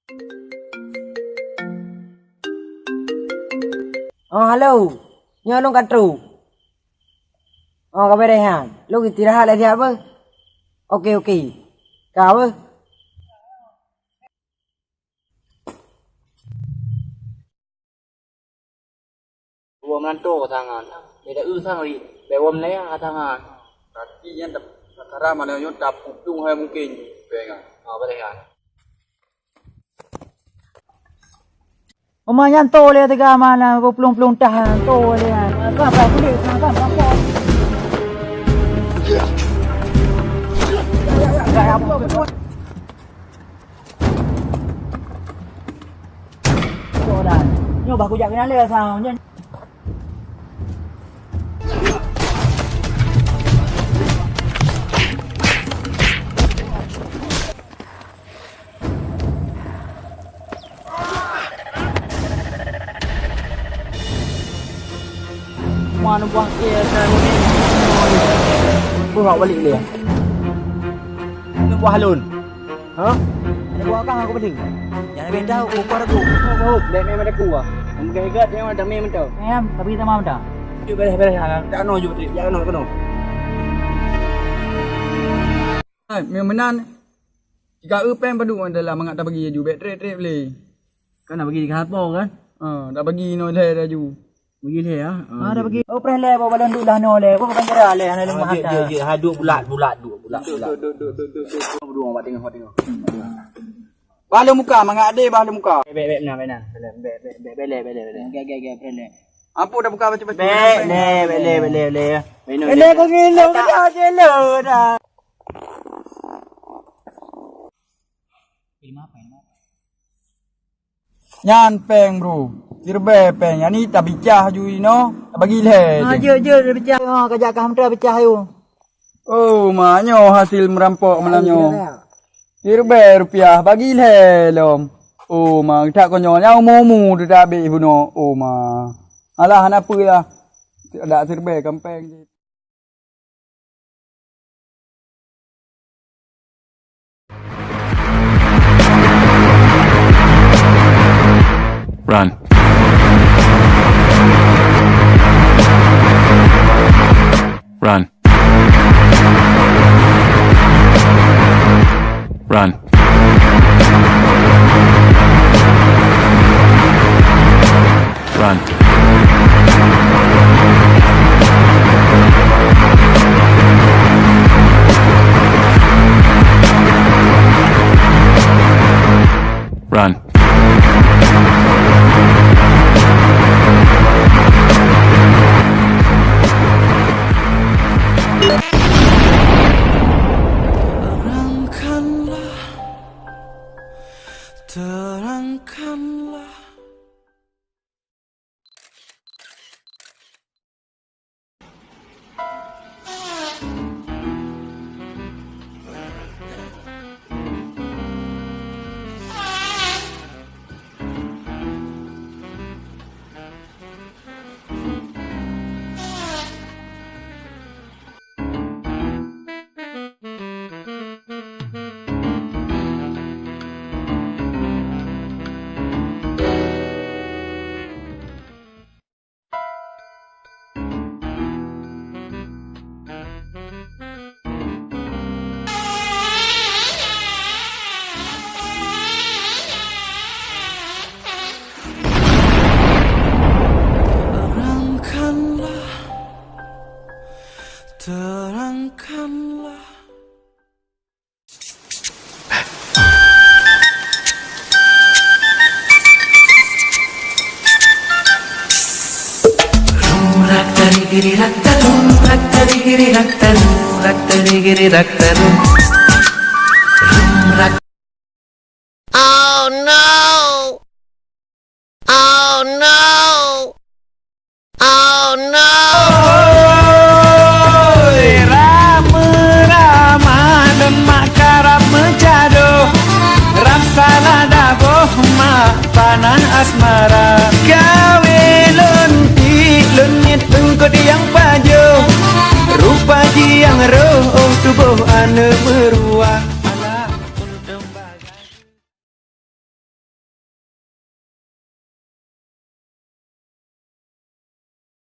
Oh, halo. Nyo long katru. Oh, kau berehan. Lu istirahat lagi apa? Okey. Kau apa? Gua menantu tangan. Tidak usah lagi. Bewam leh tangan. Kakinya tak sekarang mana yo tak pupung hai mungkin. Pengan. Apa deh kan? Omah yang to le tega mana pelung-pelung tahan to le kan. Apa kulit apa. Nyo bah kujak kena le sao nyo. Mana buang air kan ni. Buang balik dia. Nak buah halun. Ha? Ada buah kang aku peding. Jangan beda aku par aku. Oh, dek memang ada kuah. Mungkin ikat memang ada memang tu. Em, tapi kita mau dah. Beres hang. Tak no juga dia. Jangan no. Hai, menan. Jika upeng padu adalah mangak dah bagi ju bet trip boleh. Kan nak bagi dekat apa kan? Dah bagi no le dah ju. Bagi dia ha. Dah bagi. Oh preh le bawa balon dulah no le. Kau kan kira le ana lemah hantar. Dia hadu bulat. Duk. Berdua awak tengok. Balu muka mangak ade balu muka. Bek benar. Bele. Gak preh le. Apa dah buka baca-baca. Bele. Bele kau ngelo dah jelo dah. Nyan peng bro. Kirbe peng. Yang ni tak bicah ju no. Tak bagi le. Je dia pecah. Ha kajak kam dah pecah yo. Oh, maknyo hasil merampok menanyo. Kirbe rupiah bagi le lom. Oh, mak tak konyo nyau momu dah be buno. Oh, ma. Alah apa lah. Ada kirbe kampeng je. Run. Run. Run. Run. Run. Terangkanlah terangkanlah Oh no! Oh no! Oh no! panah asmara gawe lonti lunyit tungkut yang pajo rupa jiang roh tubuh ane